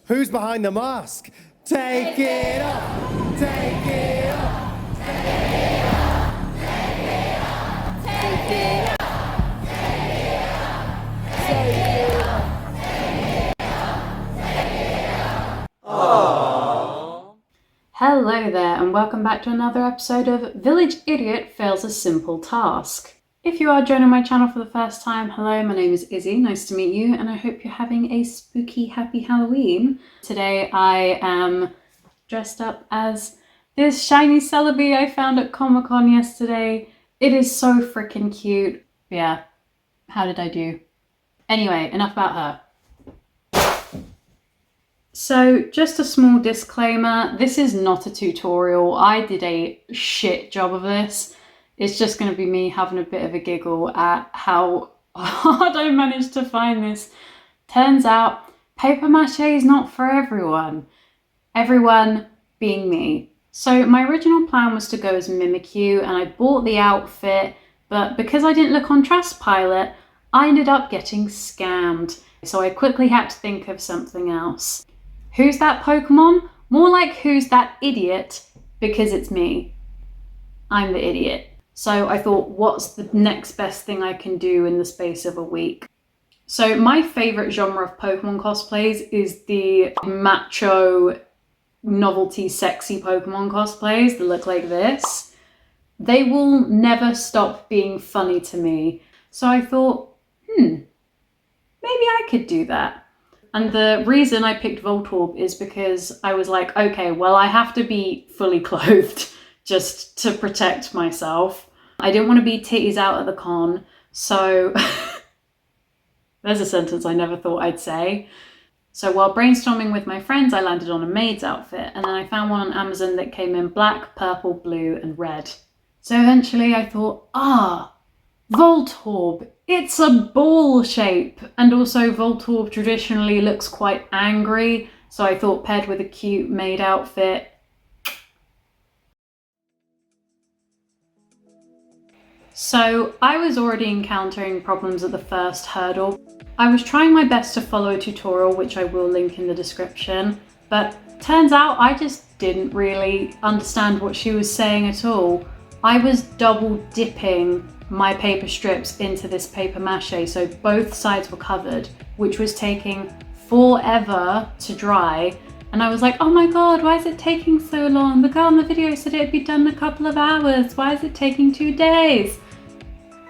Who's behind the mask? Take it off! Take it off! Take it off! Take it off! Take it off! Hello there and welcome back to another episode of Village Idiot Fails a Simple Task. If you are joining my channel for the first time, hello, my name is Izzy, nice to meet you, and I hope you're having a spooky happy Halloween. Today I am dressed up as this shiny Celebi I found at Comic-Con yesterday. It is so freaking cute. Yeah, how did I do? Anyway, enough about her. So just a small disclaimer, this is not a tutorial. I did a shit job of this. It's just going to be me having a bit of a giggle at how hard I managed to find this. Turns out paper mache is not for everyone. Everyone being me. So my original plan was to go as Mimikyu and I bought the outfit, but because I didn't look on Trustpilot, I ended up getting scammed. So I quickly had to think of something else. Who's that Pokemon? More like who's that idiot, because it's me. I'm the idiot. So I thought, what's the next best thing I can do in the space of a week? So my favorite genre of Pokemon cosplays is the macho, novelty, sexy Pokemon cosplays that look like this. They will never stop being funny to me. So I thought, maybe I could do that. And the reason I picked Voltorb is because I was like, okay, well, I have to be fully clothed just to protect myself. I didn't want to be titties out at the con, so there's a sentence I never thought I'd say. So while brainstorming with my friends, I landed on a maid's outfit, and then I found one on Amazon that came in black, purple, blue, and red. So eventually I thought, Voltorb, it's a ball shape, and also Voltorb traditionally looks quite angry, so I thought paired with a cute maid outfit. So I was already encountering problems at the first hurdle. I was trying my best to follow a tutorial, which I will link in the description, but turns out I just didn't really understand what she was saying at all. I was double dipping my paper strips into this paper mache, so both sides were covered, which was taking forever to dry. And I was like, oh my god, why is it taking so long? The girl in the video said it'd be done in a couple of hours. Why is it taking 2 days?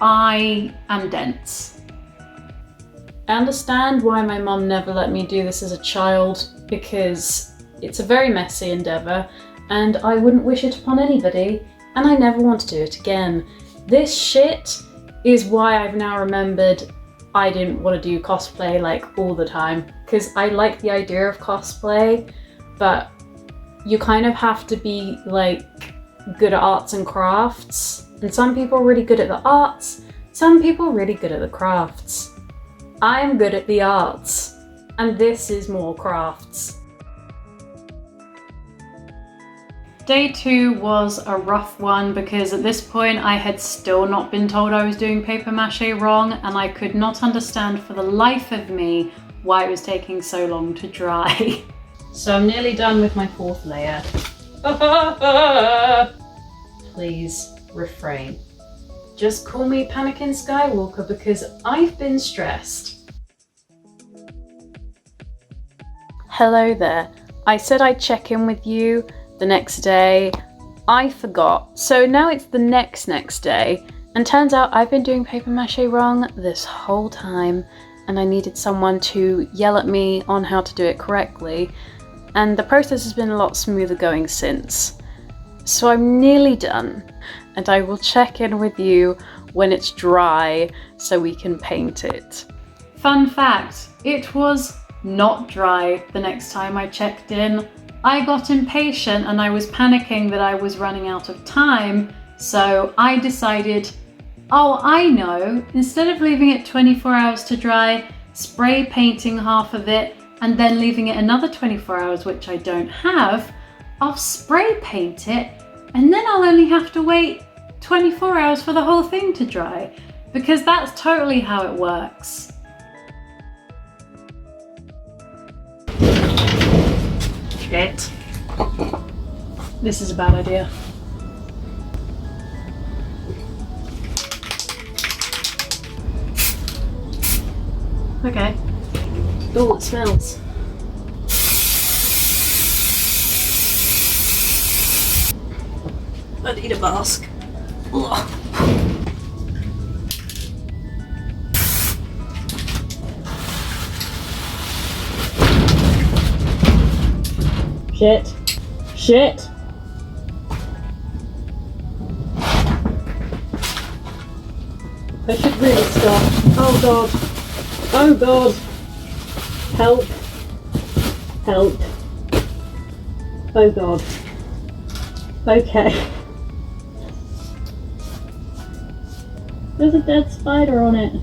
I am dense. I understand why my mum never let me do this as a child, because it's a very messy endeavour and I wouldn't wish it upon anybody, and I never want to do it again. This shit is why I've now remembered I didn't want to do cosplay like all the time, because I like the idea of cosplay, but you kind of have to be like good at arts and crafts, and some people are really good at the arts, some people are really good at the crafts. I'm good at the arts, and this is more crafts. Day 2 was a rough one because at this point I had still not been told I was doing paper mache wrong, and I could not understand for the life of me why it was taking so long to dry. So I'm nearly done with my 4th layer. Please refrain. Just call me Panicking Skywalker because I've been stressed. Hello there. I said I'd check in with you the next day. I forgot. So now it's the next day, and turns out I've been doing paper mache wrong this whole time, and I needed someone to yell at me on how to do it correctly, and the process has been a lot smoother going since. So I'm nearly done, and I will check in with you when it's dry so we can paint it. Fun fact, it was not dry the next time I checked in. I got impatient and I was panicking that I was running out of time, so I decided, oh, I know, instead of leaving it 24 hours to dry, spray painting half of it and then leaving it another 24 hours, which I don't have, I'll spray paint it and then I'll only have to wait 24 hours for the whole thing to dry, because that's totally how it works. Shit. This is a bad idea. Okay. Oh, it smells. I need a mask. Ugh. Shit. Shit. I should really stop. Oh god. Oh god. Help. Help. Oh god. Okay. There's a dead spider on it.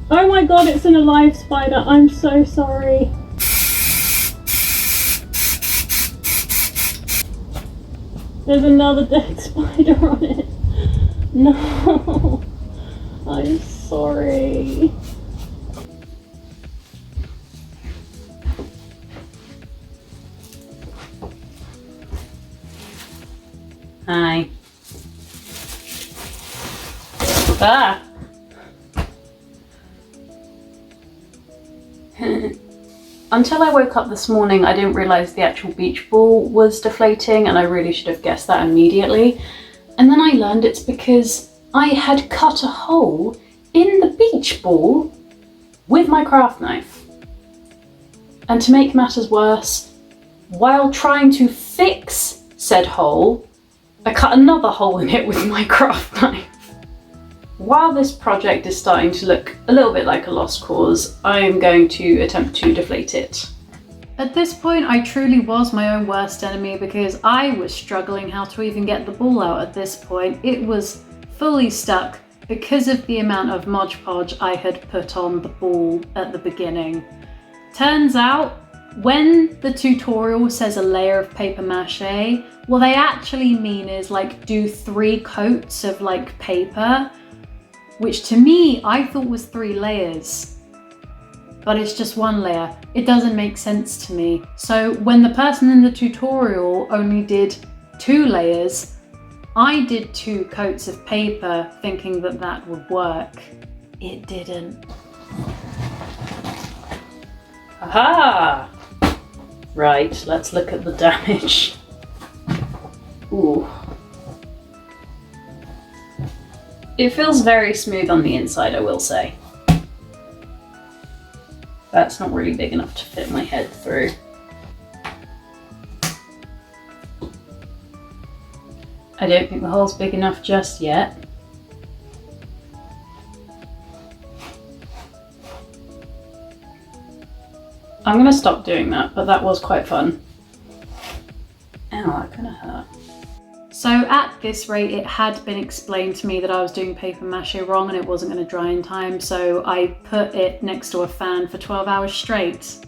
Oh my god, it's an alive spider. I'm so sorry. There's another dead spider on it. No. I'm sorry. Hi. Ah! Until I woke up this morning, I didn't realise the actual beach ball was deflating, and I really should have guessed that immediately. And then I learned it's because I had cut a hole in the beach ball with my craft knife. And to make matters worse, while trying to fix said hole, I cut another hole in it with my craft knife. While this project is starting to look a little bit like a lost cause, I am going to attempt to deflate it. At this point, I truly was my own worst enemy because I was struggling how to even get the ball out at this point. It was fully stuck because of the amount of Mod Podge I had put on the ball at the beginning. Turns out, when the tutorial says a layer of paper mache, what they actually mean is like do 3 coats of like paper, which to me, I thought was 3 layers, but it's just 1 layer. It doesn't make sense to me. So when the person in the tutorial only did 2 layers, I did 2 coats of paper thinking that that would work. It didn't. Aha! Right, let's look at the damage. Ooh. It feels very smooth on the inside, I will say. That's not really big enough to fit my head through. I don't think the hole's big enough just yet. I'm gonna stop doing that, but that was quite fun. Ow, that kinda hurt. So at this rate, it had been explained to me that I was doing paper mache wrong and it wasn't going to dry in time, so I put it next to a fan for 12 hours straight.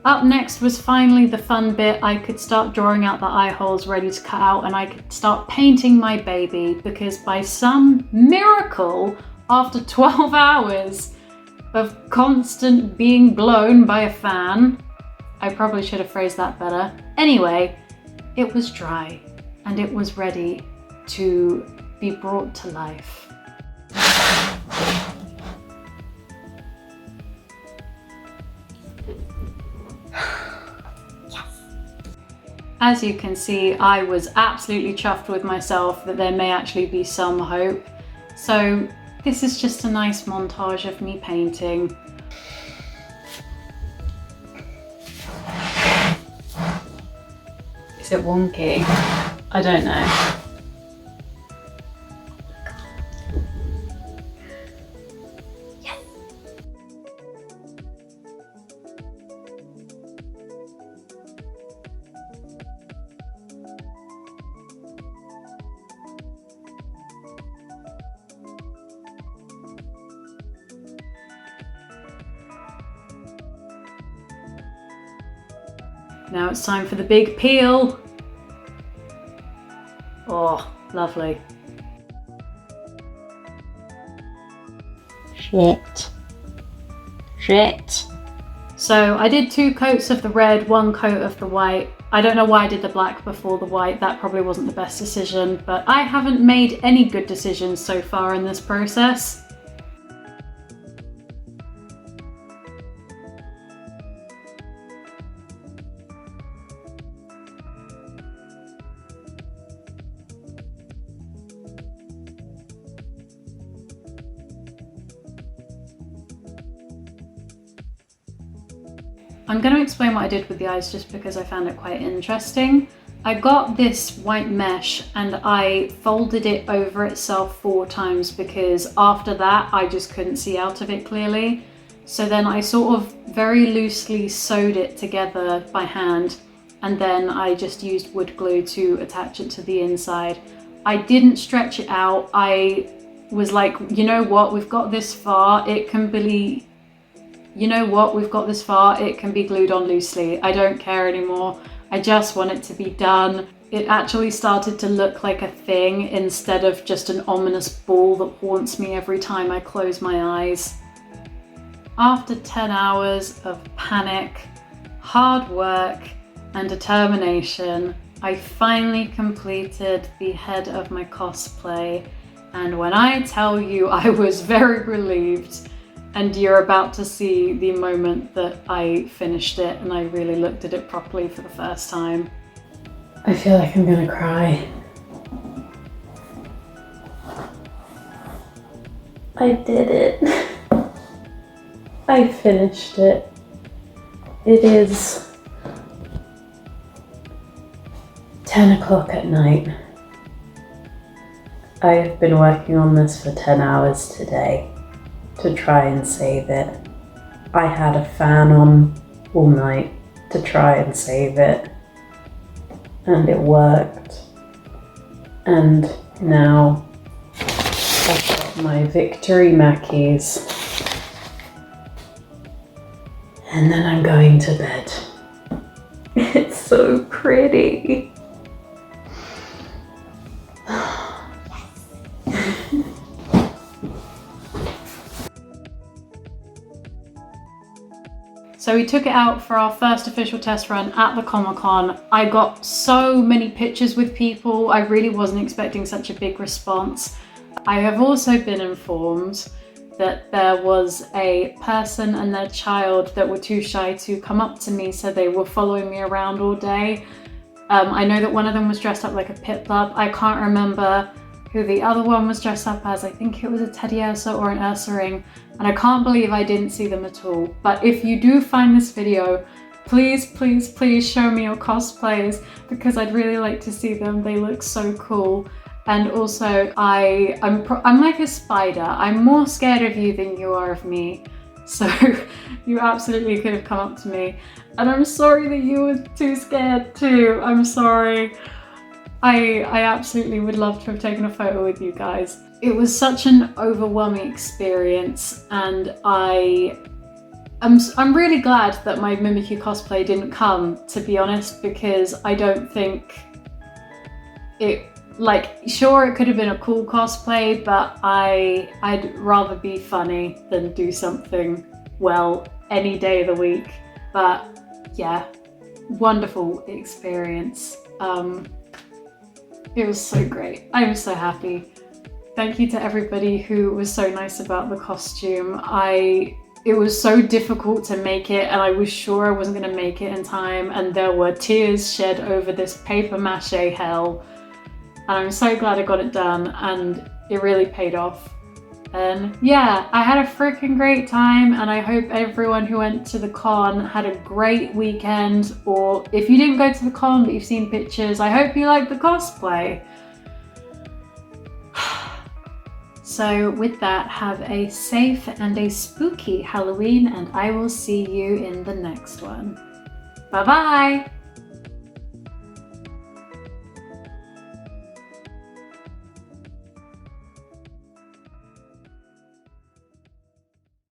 Up next was finally the fun bit. I could start drawing out the eye holes ready to cut out and I could start painting my baby, because by some miracle, after 12 hours of constant being blown by a fan, I probably should have phrased that better. Anyway, it was dry and it was ready to be brought to life. As you can see, I was absolutely chuffed with myself that there may actually be some hope. So this is just a nice montage of me painting. Is it wonky? I don't know. Yes. Now it's time for the big peel. Oh, lovely. Shit. So I did 2 coats of the red, 1 coat of the white. I don't know why I did the black before the white. That probably wasn't the best decision, but I haven't made any good decisions so far in this process. I'm going to explain what I did with the eyes just because I found it quite interesting. I got this white mesh and I folded it over itself 4 times because after that I just couldn't see out of it clearly. So then I sort of very loosely sewed it together by hand, and then I just used wood glue to attach it to the inside. I didn't stretch it out. I was like, you know what, we've got this far, it can be glued on loosely. I don't care anymore. I just want it to be done. It actually started to look like a thing instead of just an ominous ball that haunts me every time I close my eyes. After 10 hours of panic, hard work, and determination, I finally completed the head of my cosplay. And when I tell you I was very relieved, and you're about to see the moment that I finished it and I really looked at it properly for the first time. I feel like I'm gonna cry. I did it. I finished it. It is 10 o'clock at night. I have been working on this for 10 hours today to try and save it. I had a fan on all night to try and save it, and it worked. And now I've got my victory Mackies, and then I'm going to bed. It's so pretty. So we took it out for our first official test run at the Comic-Con. I got so many pictures with people. I really wasn't expecting such a big response. I have also been informed that there was a person and their child that were too shy to come up to me, so they were following me around all day. I know that one of them was dressed up like a Piplup. I can't remember who the other one was dressed up as. I think it was a Teddy Ursa or an Ursa Ring, and I can't believe I didn't see them at all. But if you do find this video, please, please, please show me your cosplays, because I'd really like to see them. They look so cool. And also, I'm like a spider. I'm more scared of you than you are of me. So you absolutely could have come up to me. And I'm sorry that you were too scared too. I'm sorry. I absolutely would love to have taken a photo with you guys. It was such an overwhelming experience, and I'm really glad that my Mimikyu cosplay didn't come, to be honest, because I don't think it, like, sure, it could have been a cool cosplay, but I'd rather be funny than do something, well, any day of the week. But yeah, wonderful experience. It was so great. I'm so happy. Thank you to everybody who was so nice about the costume. It was so difficult to make it, and I was sure I wasn't going to make it in time, and there were tears shed over this paper mache hell. And I'm so glad I got it done, and it really paid off. And yeah, I had a freaking great time, and I hope everyone who went to the con had a great weekend. Or if you didn't go to the con but you've seen pictures, I hope you liked the cosplay. So with that, have a safe and a spooky Halloween, and I will see you in the next one. Bye bye!